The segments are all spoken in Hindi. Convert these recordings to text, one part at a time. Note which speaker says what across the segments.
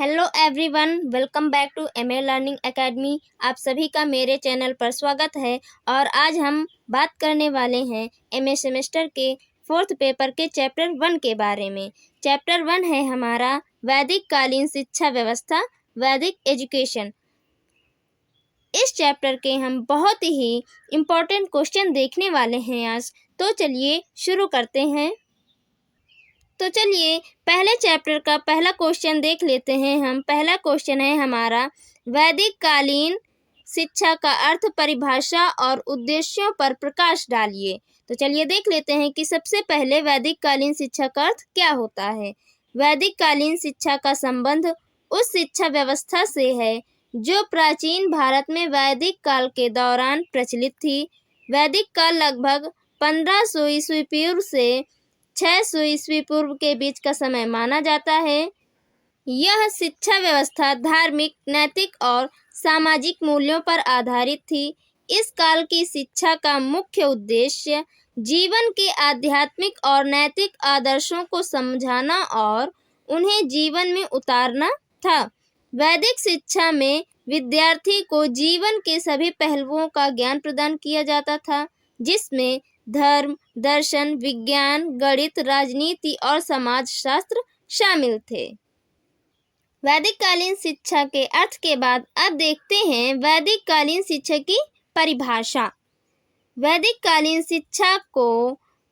Speaker 1: Hello everyone, welcome back to MA Learning Academy. आप सभी का मेरे चैनल पर स्वागत है। और आज हम बात करने वाले हैं एमए सेमेस्टर के 4th पेपर के चैप्टर 1 के बारे में। चैप्टर 1 है हमारा वैदिक कालीन शिक्षा व्यवस्था, वैदिक एजुकेशन। इस चैप्टर के हम बहुत ही इम्पोर्टेंट क्वेश्चन देखने वाले हैं आज। तो चलिए शुरू करते हैं। तो चलिए पहले चैप्टर का पहला क्वेश्चन देख लेते हैं हम। पहला क्वेश्चन है हमारा, वैदिक कालीन शिक्षा का अर्थ, परिभाषा और उद्देश्यों पर प्रकाश डालिए। तो चलिए देख लेते हैं कि सबसे पहले वैदिक कालीन शिक्षा का अर्थ क्या होता है। वैदिक कालीन शिक्षा का संबंध उस शिक्षा व्यवस्था से है जो प्राचीन भारत में वैदिक काल के दौरान प्रचलित थी। वैदिक काल लगभग 1500 ईस्वी पूर्व से 600 ईस्वी पूर्व के बीच का समय माना जाता है। यह शिक्षा व्यवस्था धार्मिक, नैतिक और सामाजिक मूल्यों पर आधारित थी। इस काल की शिक्षा का मुख्य उद्देश्य जीवन के आध्यात्मिक और नैतिक आदर्शों को समझाना और उन्हें जीवन में उतारना था। वैदिक शिक्षा में विद्यार्थी को जीवन के सभी पहलुओं का ज्ञान प्रदान किया जाता था, जिसमें धर्म, दर्शन, विज्ञान, गणित, राजनीति और समाजशास्त्र शामिल थे। वैदिक कालीन शिक्षा के अर्थ के बाद अब देखते हैं वैदिक कालीन शिक्षा की परिभाषा। वैदिक कालीन शिक्षा को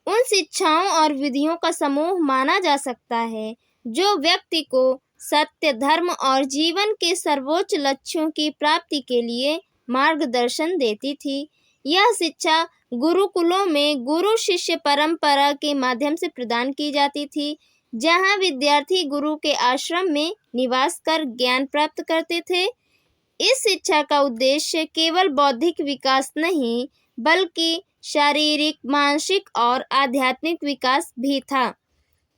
Speaker 1: उन शिक्षाओं और विधियों का समूह माना जा सकता है जो व्यक्ति को सत्य, धर्म और जीवन के सर्वोच्च लक्ष्यों की प्राप्ति के लिए मार्गदर्शन देती थी। यह शिक्षा गुरुकुलों में गुरु शिष्य परंपरा के माध्यम से प्रदान की जाती थी, जहां विद्यार्थी गुरु के आश्रम में निवास कर ज्ञान प्राप्त करते थे। इस शिक्षा का उद्देश्य केवल बौद्धिक विकास नहीं, बल्कि शारीरिक, मानसिक और आध्यात्मिक विकास भी था।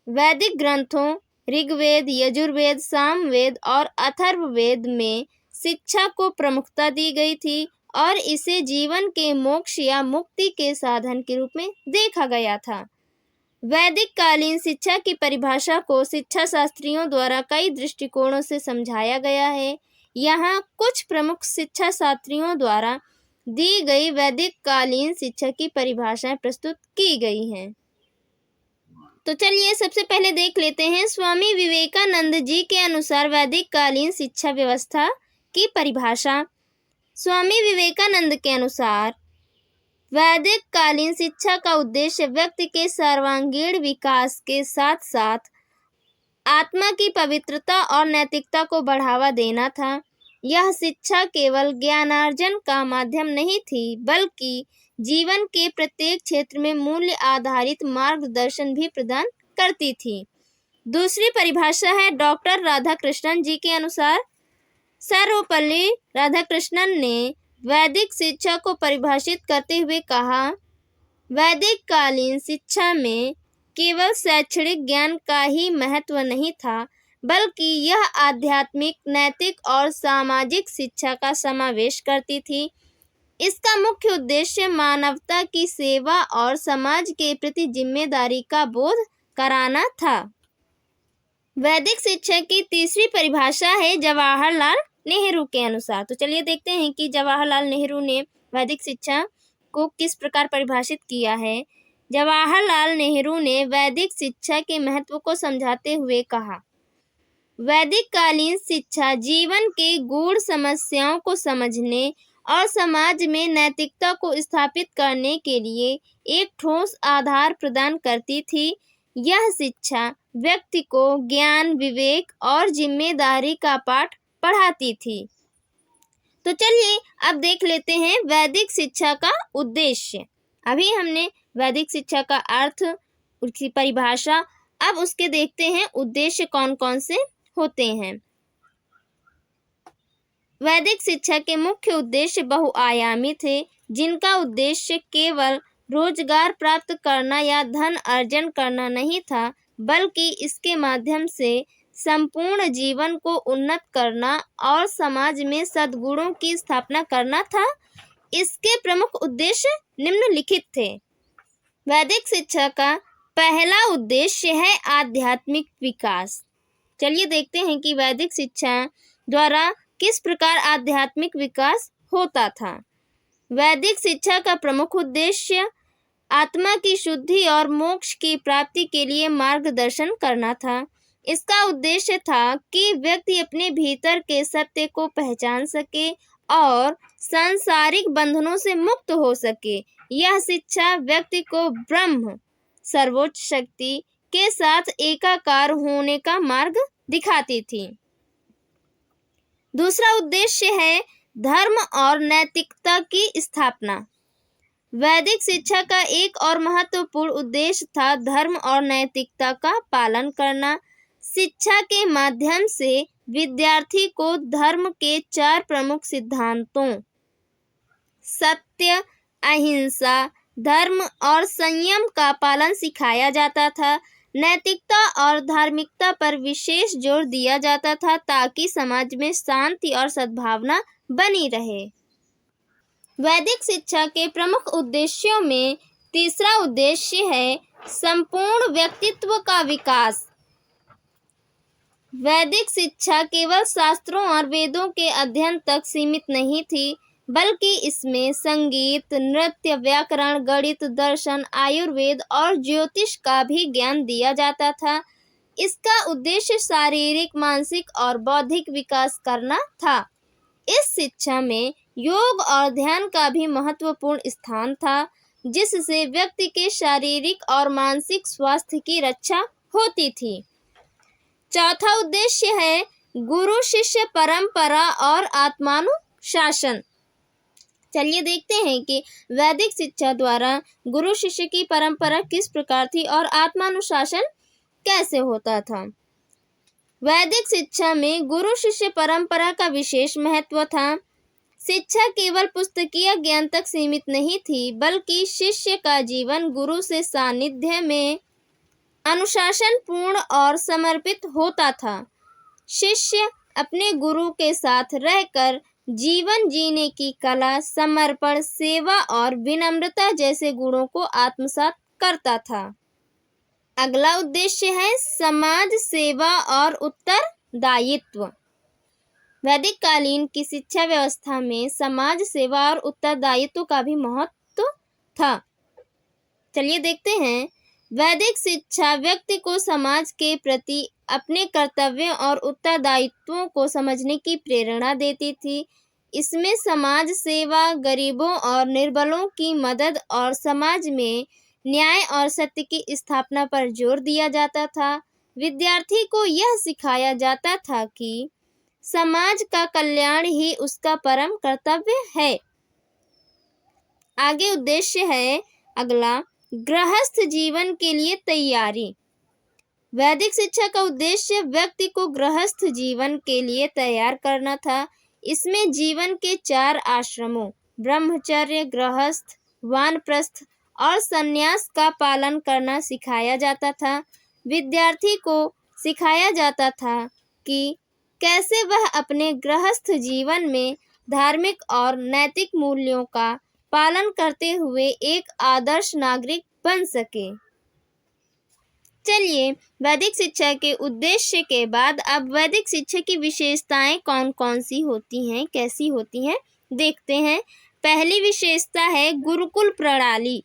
Speaker 1: वैदिक ग्रंथों ऋग्वेद, यजुर्वेद, सामवेद और अथर्ववेद में शिक्षा को प्रमुखता दी गई थी और इसे जीवन के मोक्ष या मुक्ति के साधन के रूप में देखा गया था। वैदिक कालीन शिक्षा की परिभाषा को शिक्षा शास्त्रियों द्वारा कई दृष्टिकोणों से समझाया गया है। यहाँ कुछ प्रमुख शिक्षा शास्त्रियों द्वारा दी गई वैदिक कालीन शिक्षा की परिभाषाएं प्रस्तुत की गई हैं। तो चलिए सबसे पहले देख लेते हैं स्वामी विवेकानंद जी के अनुसार वैदिक कालीन शिक्षा व्यवस्था की परिभाषा। स्वामी विवेकानंद के अनुसार वैदिक कालीन शिक्षा का उद्देश्य व्यक्ति के सर्वांगीण विकास के साथ साथ आत्मा की पवित्रता और नैतिकता को बढ़ावा देना था। यह शिक्षा केवल ज्ञानार्जन का माध्यम नहीं थी, बल्कि जीवन के प्रत्येक क्षेत्र में मूल्य आधारित मार्गदर्शन भी प्रदान करती थी। दूसरी परिभाषा है डॉक्टर राधाकृष्णन जी के अनुसार। सर्वपल्ली राधाकृष्णन ने वैदिक शिक्षा को परिभाषित करते हुए कहा, वैदिक कालीन शिक्षा में केवल शैक्षणिक ज्ञान का ही महत्व नहीं था, बल्कि यह आध्यात्मिक, नैतिक और सामाजिक शिक्षा का समावेश करती थी। इसका मुख्य उद्देश्य मानवता की सेवा और समाज के प्रति जिम्मेदारी का बोध कराना था। वैदिक शिक्षा की तीसरी परिभाषा है जवाहरलाल नेहरू के अनुसार। तो चलिए देखते हैं कि जवाहरलाल नेहरू ने वैदिक शिक्षा को किस प्रकार परिभाषित किया है। जवाहरलाल नेहरू ने वैदिक शिक्षा के महत्व को समझाते हुए कहा, वैदिक कालीन शिक्षा जीवन के गूढ़ समस्याओं को समझने और समाज में नैतिकता को स्थापित करने के लिए एक ठोस आधार प्रदान करती थी। यह शिक्षा व्यक्ति को ज्ञान, विवेक और जिम्मेदारी का पाठ पढ़ाती थी। तो चलिए अब देख लेते हैं वैदिक शिक्षा का उद्देश्य। अभी हमने वैदिक शिक्षा का अर्थ, उसकी परिभाषा, अब उसके देखते हैं उद्देश्य कौन कौन से होते हैं। वैदिक शिक्षा के मुख्य उद्देश्य बहुआयामी थे, जिनका उद्देश्य केवल रोजगार प्राप्त करना या धन अर्जन करना नहीं था, बल्कि इसके माध्यम से संपूर्ण जीवन को उन्नत करना और समाज में सद्गुणों की स्थापना करना था। इसके प्रमुख उद्देश्य निम्नलिखित थे। वैदिक शिक्षा का पहला उद्देश्य है आध्यात्मिक विकास। चलिए देखते हैं कि वैदिक शिक्षा द्वारा किस प्रकार आध्यात्मिक विकास होता था। वैदिक शिक्षा का प्रमुख उद्देश्य आत्मा की शुद्धि और मोक्ष की प्राप्ति के लिए मार्गदर्शन करना था। इसका उद्देश्य था कि व्यक्ति अपने भीतर के सत्य को पहचान सके और सांसारिक बंधनों से मुक्त हो सके। यह शिक्षा व्यक्ति को ब्रह्म सर्वोच्च शक्ति के साथ एकाकार होने का मार्ग दिखाती थी। दूसरा उद्देश्य है धर्म और नैतिकता की स्थापना। वैदिक शिक्षा का एक और महत्वपूर्ण उद्देश्य था धर्म और नैतिकता का पालन करना। शिक्षा के माध्यम से विद्यार्थी को धर्म के 4 प्रमुख सिद्धांतों सत्य, अहिंसा, धर्म और संयम का पालन सिखाया जाता था। नैतिकता और धार्मिकता पर विशेष जोर दिया जाता था ताकि समाज में शांति और सद्भावना बनी रहे। वैदिक शिक्षा के प्रमुख उद्देश्यों में तीसरा उद्देश्य है संपूर्ण व्यक्तित्व का विकास। वैदिक शिक्षा केवल शास्त्रों और वेदों के अध्ययन तक सीमित नहीं थी, बल्कि इसमें संगीत, नृत्य, व्याकरण, गणित, दर्शन, आयुर्वेद और ज्योतिष का भी ज्ञान दिया जाता था। इसका उद्देश्य शारीरिक, मानसिक और बौद्धिक विकास करना था। इस शिक्षा में योग और ध्यान का भी महत्वपूर्ण स्थान था, जिससे व्यक्ति के शारीरिक और मानसिक स्वास्थ्य की रक्षा होती थी। चौथा उद्देश्य है गुरु शिष्य परंपरा और आत्मानुशासन। चलिए देखते हैं कि वैदिक शिक्षा द्वारा गुरु शिष्य की परंपरा किस प्रकार थी और आत्मानुशासन कैसे होता था। वैदिक शिक्षा में गुरु शिष्य परंपरा का विशेष महत्व था। शिक्षा केवल पुस्तकीय ज्ञान तक सीमित नहीं थी, बल्कि शिष्य का जीवन गुरु से सानिध्य में अनुशासन पूर्ण और समर्पित होता था। शिष्य अपने गुरु के साथ रहकर जीवन जीने की कला, समर्पण, सेवा और विनम्रता जैसे गुणों को आत्मसात करता था। अगला उद्देश्य है समाज सेवा और उत्तरदायित्व। वैदिक कालीन की शिक्षा व्यवस्था में समाज सेवा और उत्तरदायित्व का भी महत्व था। चलिए देखते हैं। वैदिक शिक्षा व्यक्ति को समाज के प्रति अपने कर्तव्यों और उत्तरदायित्वों को समझने की प्रेरणा देती थी। इसमें समाज सेवा, गरीबों और निर्बलों की मदद और समाज में न्याय और सत्य की स्थापना पर जोर दिया जाता था। विद्यार्थी को यह सिखाया जाता था कि समाज का कल्याण ही उसका परम कर्तव्य है। आगे उद्देश्य है अगला गृहस्थ जीवन के लिए तैयारी। वैदिक शिक्षा का उद्देश्य व्यक्ति को गृहस्थ जीवन के लिए तैयार करना था। इसमें जीवन के 4 आश्रमों ब्रह्मचर्य, गृहस्थ, वानप्रस्थ और संन्यास का पालन करना सिखाया जाता था। विद्यार्थी को सिखाया जाता था कि कैसे वह अपने गृहस्थ जीवन में धार्मिक और नैतिक मूल्यों का पालन करते हुए एक आदर्श नागरिक बन सके। चलिए वैदिक शिक्षा के उद्देश्य के बाद अब वैदिक शिक्षा की विशेषताएं कौन कौन सी होती हैं, कैसी होती हैं, देखते हैं। पहली विशेषता है गुरुकुल प्रणाली।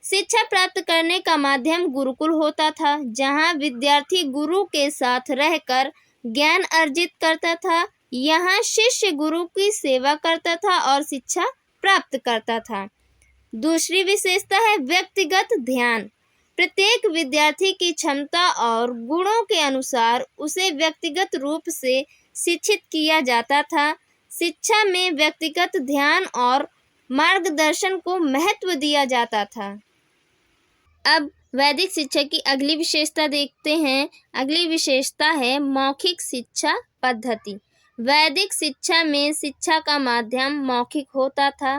Speaker 1: शिक्षा प्राप्त करने का माध्यम गुरुकुल होता था, जहां विद्यार्थी गुरु के साथ रहकर ज्ञान अर्जित करता था। यहाँ शिष्य गुरु की सेवा करता था और शिक्षा प्राप्त करता था। दूसरी विशेषता है व्यक्तिगत ध्यान। प्रत्येक विद्यार्थी की क्षमता और गुणों के अनुसार उसे व्यक्तिगत रूप से शिक्षित किया जाता था। शिक्षा में व्यक्तिगत ध्यान और मार्गदर्शन को महत्व दिया जाता था। अब वैदिक शिक्षा की अगली विशेषता देखते हैं। अगली विशेषता है मौखिक शिक्षा पद्धति। वैदिक शिक्षा में शिक्षा का माध्यम मौखिक होता था।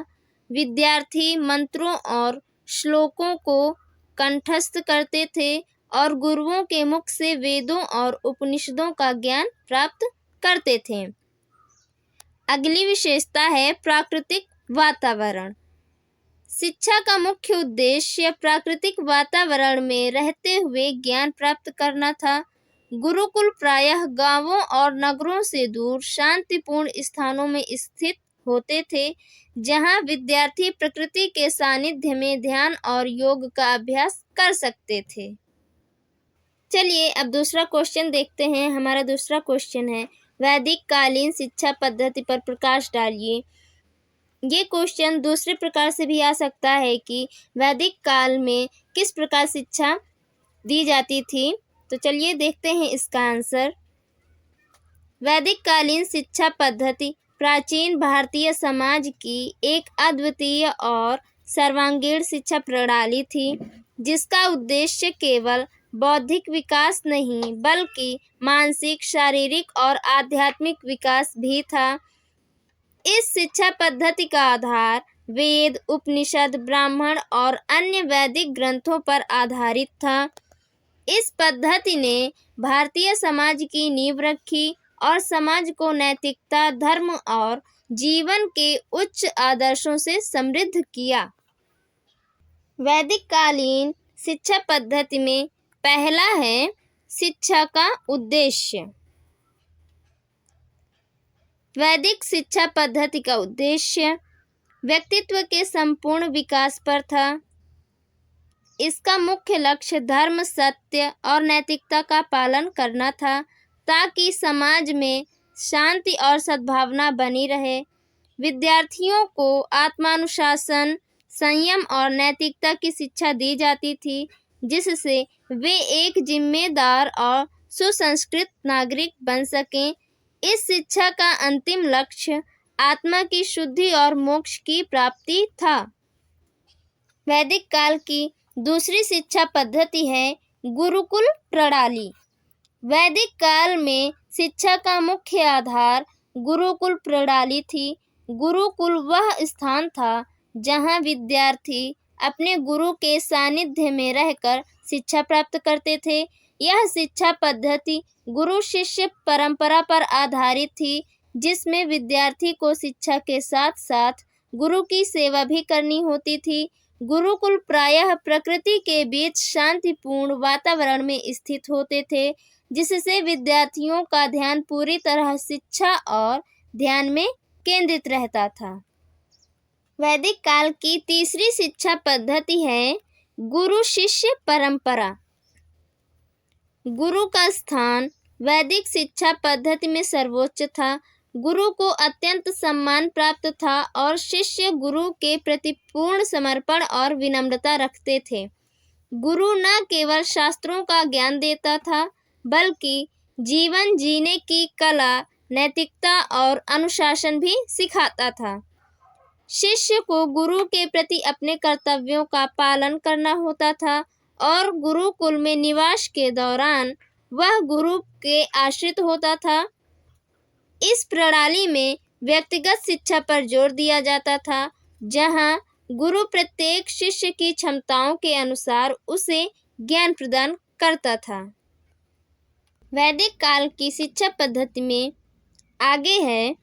Speaker 1: विद्यार्थी मंत्रों और श्लोकों को कंठस्थ करते थे और गुरुओं के मुख से वेदों और उपनिषदों का ज्ञान प्राप्त करते थे। अगली विशेषता है प्राकृतिक वातावरण। शिक्षा का मुख्य उद्देश्य प्राकृतिक वातावरण में रहते हुए ज्ञान प्राप्त करना था। गुरुकुल प्रायः गांवों और नगरों से दूर शांतिपूर्ण स्थानों में स्थित होते थे, जहां विद्यार्थी प्रकृति के सानिध्य में ध्यान और योग का अभ्यास कर सकते थे। चलिए अब दूसरा क्वेश्चन देखते हैं। हमारा दूसरा क्वेश्चन है, वैदिक कालीन शिक्षा पद्धति पर प्रकाश डालिए। ये क्वेश्चन दूसरे प्रकार से भी आ सकता है कि वैदिक काल में किस प्रकार शिक्षा दी जाती थी। तो चलिए देखते हैं इसका आंसर। वैदिक कालीन शिक्षा पद्धति प्राचीन भारतीय समाज की एक अद्वितीय और सर्वांगीण शिक्षा प्रणाली थी, जिसका उद्देश्य केवल बौद्धिक विकास नहीं बल्कि मानसिक, शारीरिक और आध्यात्मिक विकास भी था। इस शिक्षा पद्धति का आधार वेद, उपनिषद, ब्राह्मण और अन्य वैदिक ग्रंथों पर आधारित था। इस पद्धति ने भारतीय समाज की नींव रखी और समाज को नैतिकता, धर्म और जीवन के उच्च आदर्शों से समृद्ध किया। वैदिक कालीन शिक्षा पद्धति में पहला है शिक्षा का उद्देश्य। वैदिक शिक्षा पद्धति का उद्देश्य व्यक्तित्व के संपूर्ण विकास पर था। इसका मुख्य लक्ष्य धर्म, सत्य और नैतिकता का पालन करना था, ताकि समाज में शांति और सद्भावना बनी रहे। विद्यार्थियों को आत्मानुशासन, संयम और नैतिकता की शिक्षा दी जाती थी, जिससे वे एक जिम्मेदार और सुसंस्कृत नागरिक बन सकें। इस शिक्षा का अंतिम लक्ष्य आत्मा की शुद्धि और मोक्ष की प्राप्ति था। वैदिक काल की दूसरी शिक्षा पद्धति है गुरुकुल प्रणाली। वैदिक काल में शिक्षा का मुख्य आधार गुरुकुल प्रणाली थी। गुरुकुल वह स्थान था जहां विद्यार्थी अपने गुरु के सानिध्य में रहकर शिक्षा प्राप्त करते थे। यह शिक्षा पद्धति गुरु शिष्य परंपरा पर आधारित थी, जिसमें विद्यार्थी को शिक्षा के साथ साथ गुरु की सेवा भी करनी होती थी। गुरुकुल प्रायः प्रकृति के बीच शांतिपूर्ण वातावरण में स्थित होते थे, जिससे विद्यार्थियों का ध्यान पूरी तरह शिक्षा और ध्यान में केंद्रित रहता था। वैदिक काल की तीसरी शिक्षा पद्धति है गुरु शिष्य परंपरा। गुरु का स्थान वैदिक शिक्षा पद्धति में सर्वोच्च था। गुरु को अत्यंत सम्मान प्राप्त था और शिष्य गुरु के प्रति पूर्ण समर्पण और विनम्रता रखते थे। गुरु न केवल शास्त्रों का ज्ञान देता था, बल्कि जीवन जीने की कला, नैतिकता और अनुशासन भी सिखाता था। शिष्य को गुरु के प्रति अपने कर्तव्यों का पालन करना होता था और गुरुकुल में निवास के दौरान वह गुरु के आश्रित होता था। इस प्रणाली में व्यक्तिगत शिक्षा पर जोर दिया जाता था, जहां गुरु प्रत्येक शिष्य की क्षमताओं के अनुसार उसे ज्ञान प्रदान करता था। वैदिक काल की शिक्षा पद्धति में आगे है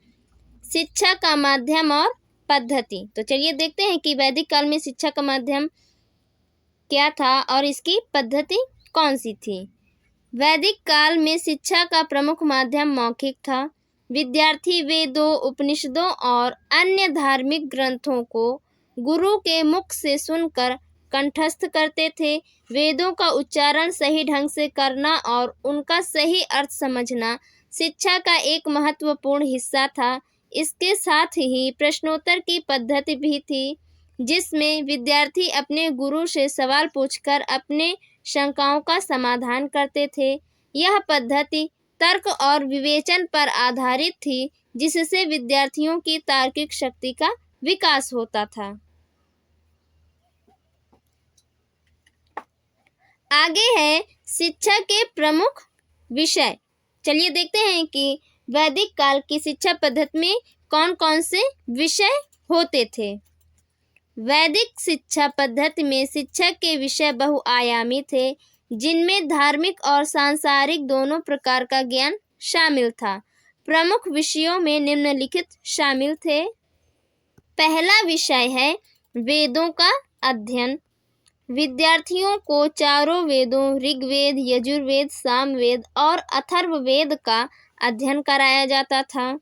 Speaker 1: शिक्षा का माध्यम और पद्धति। तो चलिए देखते हैं कि वैदिक काल में शिक्षा का माध्यम क्या था और इसकी पद्धति कौन सी थी। वैदिक काल में शिक्षा का प्रमुख माध्यम मौखिक था। विद्यार्थी वेदों, उपनिषदों और अन्य धार्मिक ग्रंथों को गुरु के मुख से सुनकर कंठस्थ करते थे। वेदों का उच्चारण सही ढंग से करना और उनका सही अर्थ समझना शिक्षा का एक महत्वपूर्ण हिस्सा था। इसके साथ ही प्रश्नोत्तर की पद्धति भी थी, जिसमें विद्यार्थी अपने गुरु से सवाल पूछकर अपने शंकाओं का समाधान करते थे। यह पद्धति तर्क और विवेचन पर आधारित थी, जिससे विद्यार्थियों की तार्किक शक्ति का विकास होता था। आगे है शिक्षा के प्रमुख विषय। चलिए देखते हैं कि वैदिक काल की शिक्षा पद्धति में कौन कौन से विषय होते थे। वैदिक शिक्षा पद्धति में शिक्षा के विषय बहुआयामी थे, जिनमें धार्मिक और सांसारिक दोनों प्रकार का ज्ञान शामिल था। प्रमुख विषयों में निम्नलिखित शामिल थे। पहला विषय है वेदों का अध्ययन। विद्यार्थियों को चारों वेदों ऋग्वेद, यजुर्वेद, सामवेद और अथर्ववेद का अध्ययन कराया जाता था।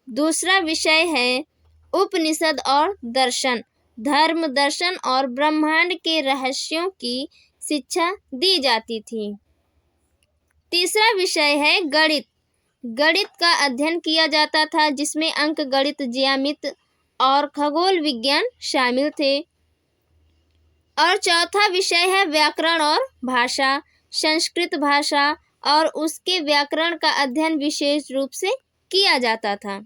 Speaker 1: दूसरा विषय है उपनिषद और दर्शन। धर्म, दर्शन और ब्रह्मांड के रहस्यों की शिक्षा दी जाती थी। तीसरा विषय है गणित। गणित का अध्ययन किया जाता था, जिसमें अंक गणित, ज्यामिति और खगोल विज्ञान शामिल थे। और चौथा विषय है व्याकरण और भाषा। संस्कृत भाषा और उसके व्याकरण का अध्ययन विशेष रूप से किया जाता था।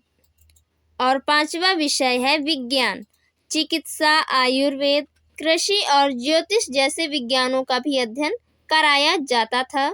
Speaker 1: और पांचवा विषय है विज्ञान। चिकित्सा, आयुर्वेद, कृषि और ज्योतिष जैसे विज्ञानों का भी अध्ययन कराया जाता था।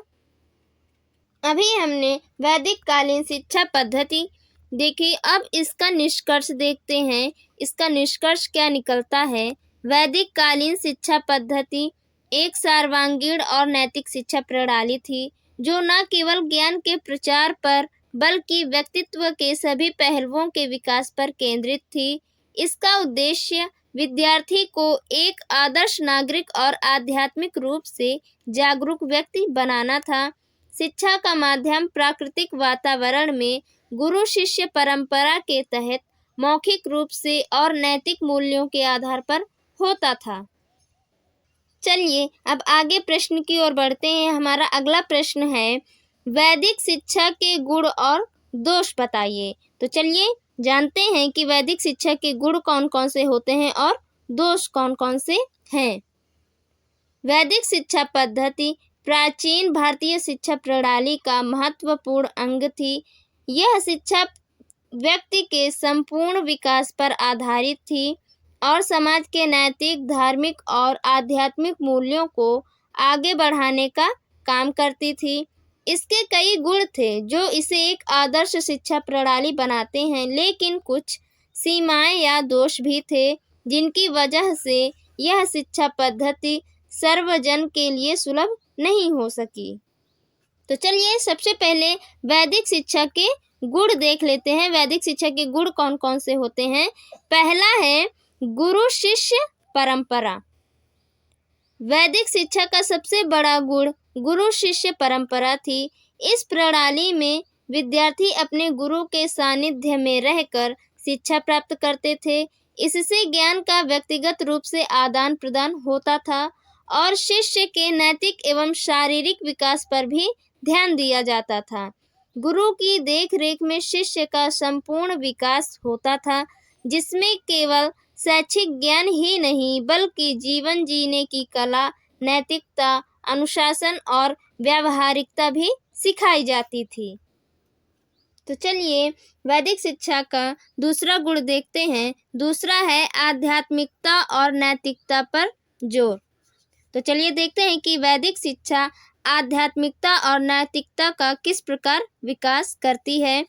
Speaker 1: अभी हमने वैदिक कालीन शिक्षा पद्धति देखी, अब इसका निष्कर्ष देखते हैं। इसका निष्कर्ष क्या निकलता है? वैदिक कालीन शिक्षा पद्धति एक सर्वांगीण और नैतिक शिक्षा प्रणाली थी, जो न केवल ज्ञान के प्रचार पर बल्कि व्यक्तित्व के सभी पहलुओं के विकास पर केंद्रित थी। इसका उद्देश्य विद्यार्थी को एक आदर्श नागरिक और आध्यात्मिक रूप से जागरूक व्यक्ति बनाना था। शिक्षा का माध्यम प्राकृतिक वातावरण में गुरु शिष्य परंपरा के तहत मौखिक रूप से और नैतिक मूल्यों के आधार पर होता था। चलिए अब आगे प्रश्न की ओर बढ़ते हैं। हमारा अगला प्रश्न है, वैदिक शिक्षा के गुण और दोष बताइए। तो चलिए जानते हैं कि वैदिक शिक्षा के गुण कौन कौन से होते हैं और दोष कौन कौन से हैं। वैदिक शिक्षा पद्धति प्राचीन भारतीय शिक्षा प्रणाली का महत्वपूर्ण अंग थी। यह शिक्षा व्यक्ति के संपूर्ण विकास पर आधारित थी और समाज के नैतिक, धार्मिक और आध्यात्मिक मूल्यों को आगे बढ़ाने का काम करती थी। इसके कई गुण थे जो इसे एक आदर्श शिक्षा प्रणाली बनाते हैं, लेकिन कुछ सीमाएं या दोष भी थे जिनकी वजह से यह शिक्षा पद्धति सर्वजन के लिए सुलभ नहीं हो सकी। तो चलिए सबसे पहले वैदिक शिक्षा के गुण देख लेते हैं। वैदिक शिक्षा के गुण कौन कौन से होते हैं? पहला है गुरु शिष्य परंपरा। वैदिक शिक्षा का सबसे बड़ा गुण गुरु शिष्य परंपरा थी। इस प्रणाली में विद्यार्थी अपने गुरु के सानिध्य में रहकर शिक्षा प्राप्त करते थे। इससे ज्ञान का व्यक्तिगत रूप से आदान प्रदान होता था और शिष्य के नैतिक एवं शारीरिक विकास पर भी ध्यान दिया जाता था। गुरु की देखरेख में शिष्य का संपूर्ण विकास होता था, जिसमें केवल शैक्षिक ज्ञान ही नहीं बल्कि जीवन जीने की कला, नैतिकता, अनुशासन और व्यावहारिकता भी सिखाई जाती थी। तो चलिए वैदिक शिक्षा का दूसरा गुण देखते हैं। दूसरा है आध्यात्मिकता और नैतिकता पर जोर। तो चलिए देखते हैं कि वैदिक शिक्षा आध्यात्मिकता और नैतिकता का किस प्रकार विकास करती है।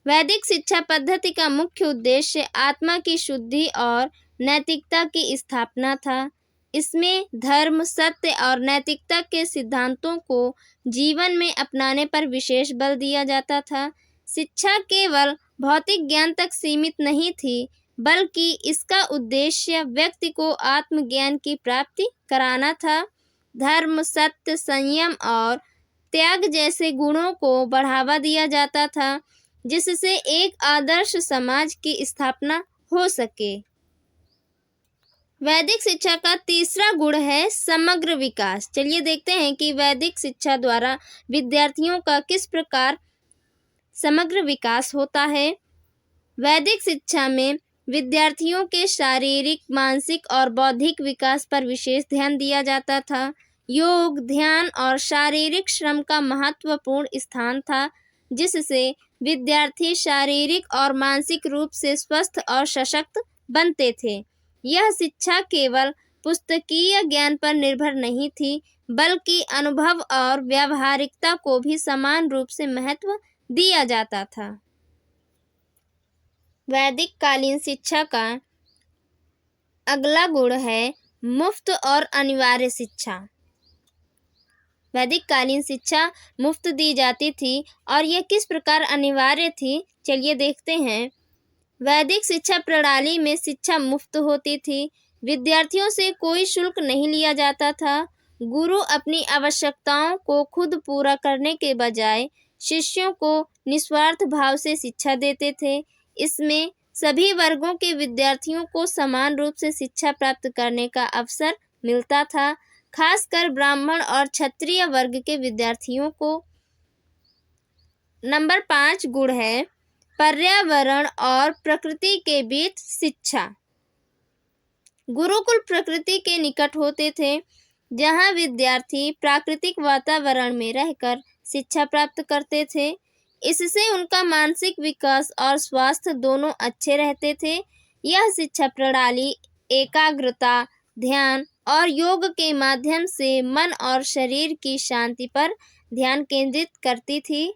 Speaker 1: वैदिक शिक्षा पद्धति का मुख्य उद्देश्य आत्मा की शुद्धि और नैतिकता की स्थापना था। इसमें धर्म, सत्य और नैतिकता के सिद्धांतों को जीवन में अपनाने पर विशेष बल दिया जाता था। शिक्षा केवल भौतिक ज्ञान तक सीमित नहीं थी, बल्कि इसका उद्देश्य व्यक्ति को आत्मज्ञान की प्राप्ति कराना था। धर्म, सत्य, संयम और त्याग जैसे गुणों को बढ़ावा दिया जाता था, जिससे एक आदर्श समाज की स्थापना हो सके। वैदिक शिक्षा का तीसरा गुण है समग्र विकास। चलिए देखते हैं कि वैदिक शिक्षा द्वारा विद्यार्थियों का किस प्रकार समग्र विकास होता है। वैदिक शिक्षा में विद्यार्थियों के शारीरिक, मानसिक और बौद्धिक विकास पर विशेष ध्यान दिया जाता था। योग, ध्यान और शारीरिक श्रम का महत्वपूर्ण स्थान था, जिससे विद्यार्थी शारीरिक और मानसिक रूप से स्वस्थ और सशक्त बनते थे। यह शिक्षा केवल पुस्तकीय ज्ञान पर निर्भर नहीं थी, बल्कि अनुभव और व्यावहारिकता को भी समान रूप से महत्व दिया जाता था। वैदिक कालीन शिक्षा का अगला गुण है मुफ्त और अनिवार्य शिक्षा। वैदिक कालीन शिक्षा मुफ्त दी जाती थी और यह किस प्रकार अनिवार्य थी, चलिए देखते हैं। वैदिक शिक्षा प्रणाली में शिक्षा मुफ्त होती थी। विद्यार्थियों से कोई शुल्क नहीं लिया जाता था। गुरु अपनी आवश्यकताओं को खुद पूरा करने के बजाय शिष्यों को निस्वार्थ भाव से शिक्षा देते थे। इसमें सभी वर्गों के विद्यार्थियों को समान रूप से शिक्षा प्राप्त करने का अवसर मिलता था, खासकर ब्राह्मण और क्षत्रिय वर्ग के विद्यार्थियों को। नंबर 5 गुण है पर्यावरण और प्रकृति के बीच शिक्षा। गुरुकुल प्रकृति के निकट होते थे, जहाँ विद्यार्थी प्राकृतिक वातावरण में रहकर शिक्षा प्राप्त करते थे। इससे उनका मानसिक विकास और स्वास्थ्य दोनों अच्छे रहते थे। यह शिक्षा प्रणाली एकाग्रता, ध्यान और योग के माध्यम से मन और शरीर की शांति पर ध्यान केंद्रित करती थी।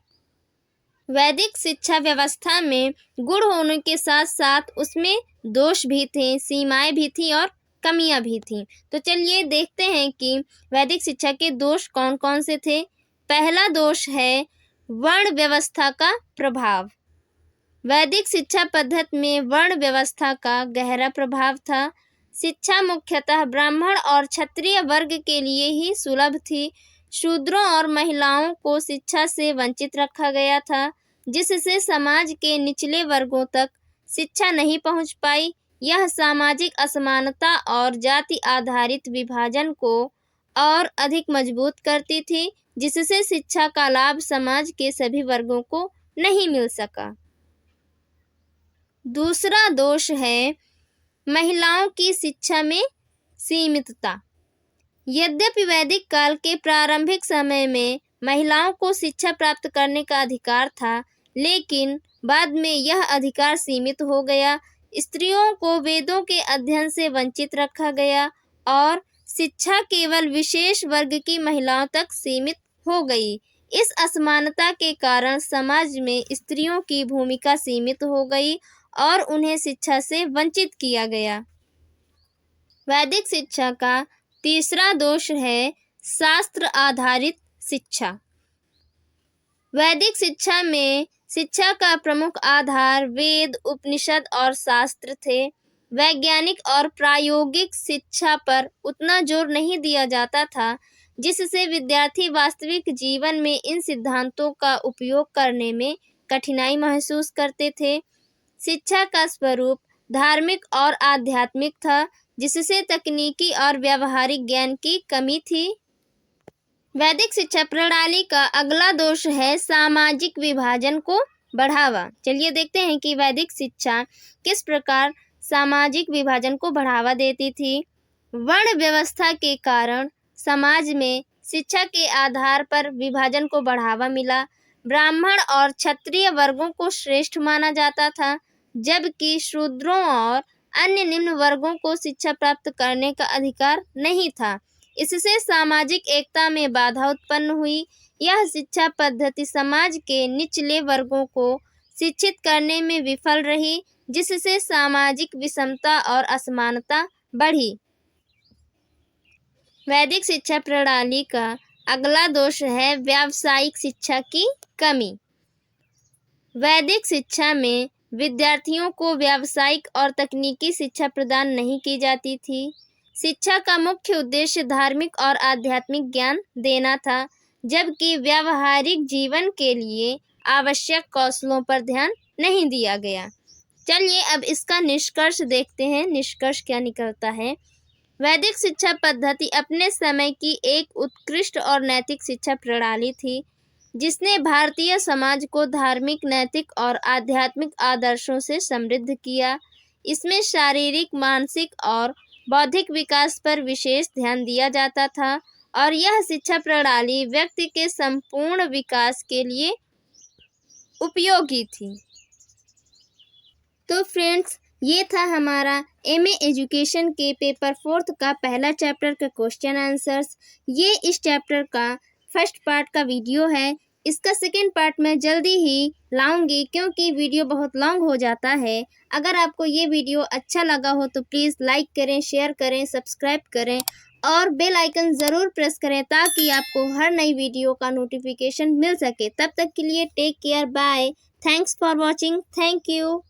Speaker 1: वैदिक शिक्षा व्यवस्था में गुण होने के साथ साथ उसमें दोष भी थे, सीमाएं भी थी और कमियां भी थीं। तो चलिए देखते हैं कि वैदिक शिक्षा के दोष कौन कौन से थे। पहला दोष है वर्ण व्यवस्था का प्रभाव। वैदिक शिक्षा पद्धति में वर्ण व्यवस्था का गहरा प्रभाव था। शिक्षा मुख्यतः ब्राह्मण और क्षत्रिय वर्ग के लिए ही सुलभ थी। शूद्रों और महिलाओं को शिक्षा से वंचित रखा गया था, जिससे समाज के निचले वर्गों तक शिक्षा नहीं पहुंच पाई। यह सामाजिक असमानता और जाति आधारित विभाजन को और अधिक मजबूत करती थी, जिससे शिक्षा का लाभ समाज के सभी वर्गों को नहीं मिल सका। दूसरा दोष है महिलाओं की शिक्षा में सीमितता। यद्यपि वैदिक काल के प्रारंभिक समय में महिलाओं को शिक्षा प्राप्त करने का अधिकार था, लेकिन बाद में यह अधिकार सीमित हो गया। स्त्रियों को वेदों के अध्ययन से वंचित रखा गया और शिक्षा केवल विशेष वर्ग की महिलाओं तक सीमित हो गई। इस असमानता के कारण समाज में स्त्रियों की भूमिका सीमित हो गई और उन्हें शिक्षा से वंचित किया गया। वैदिक शिक्षा का तीसरा दोष है शास्त्र आधारित शिक्षा। वैदिक शिक्षा में शिक्षा का प्रमुख आधार वेद, उपनिषद और शास्त्र थे। वैज्ञानिक और प्रायोगिक शिक्षा पर उतना जोर नहीं दिया जाता था, जिससे विद्यार्थी वास्तविक जीवन में इन सिद्धांतों का उपयोग करने में कठिनाई महसूस करते थे। शिक्षा का स्वरूप धार्मिक और आध्यात्मिक था, जिससे तकनीकी और व्यावहारिक ज्ञान की कमी थी। वैदिक शिक्षा प्रणाली का अगला दोष है सामाजिक विभाजन को बढ़ावा। चलिए देखते हैं कि वैदिक शिक्षा किस प्रकार सामाजिक विभाजन को बढ़ावा देती थी। वर्ण व्यवस्था के कारण समाज में शिक्षा के आधार पर विभाजन को बढ़ावा मिला। ब्राह्मण और क्षत्रिय वर्गों को श्रेष्ठ माना जाता था, जबकि शूद्रों और अन्य निम्न वर्गों को शिक्षा प्राप्त करने का अधिकार नहीं था। इससे सामाजिक एकता में बाधा उत्पन्न हुई। यह शिक्षा पद्धति समाज के निचले वर्गों को शिक्षित करने में विफल रही, जिससे सामाजिक विषमता और असमानता बढ़ी। वैदिक शिक्षा प्रणाली का अगला दोष है व्यावसायिक शिक्षा की कमी। वैदिक शिक्षा में विद्यार्थियों को व्यावसायिक और तकनीकी शिक्षा प्रदान नहीं की जाती थी। शिक्षा का मुख्य उद्देश्य धार्मिक और आध्यात्मिक ज्ञान देना था, जबकि व्यावहारिक जीवन के लिए आवश्यक कौशलों पर ध्यान नहीं दिया गया। चलिए अब इसका निष्कर्ष देखते हैं। निष्कर्ष क्या निकलता है। वैदिक शिक्षा पद्धति अपने समय की एक उत्कृष्ट और नैतिक शिक्षा प्रणाली थी, जिसने भारतीय समाज को धार्मिक, नैतिक और आध्यात्मिक आदर्शों से समृद्ध किया। इसमें शारीरिक, मानसिक और बौद्धिक विकास पर विशेष ध्यान दिया जाता था और यह शिक्षा प्रणाली व्यक्ति के संपूर्ण विकास के लिए उपयोगी थी। तो फ्रेंड्स, ये था हमारा एमए एजुकेशन के पेपर 4 का पहला चैप्टर का क्वेश्चन आंसर्स। ये इस चैप्टर का फर्स्ट पार्ट का वीडियो है। इसका सेकेंड पार्ट मैं जल्दी ही लाऊंगी, क्योंकि वीडियो बहुत लॉन्ग हो जाता है। अगर आपको ये वीडियो अच्छा लगा हो तो प्लीज़ लाइक करें, शेयर करें, सब्सक्राइब करें और बेल आइकन ज़रूर प्रेस करें, ताकि आपको हर नई वीडियो का नोटिफिकेशन मिल सके। तब तक के लिए take care, bye, thanks for watching, thank you.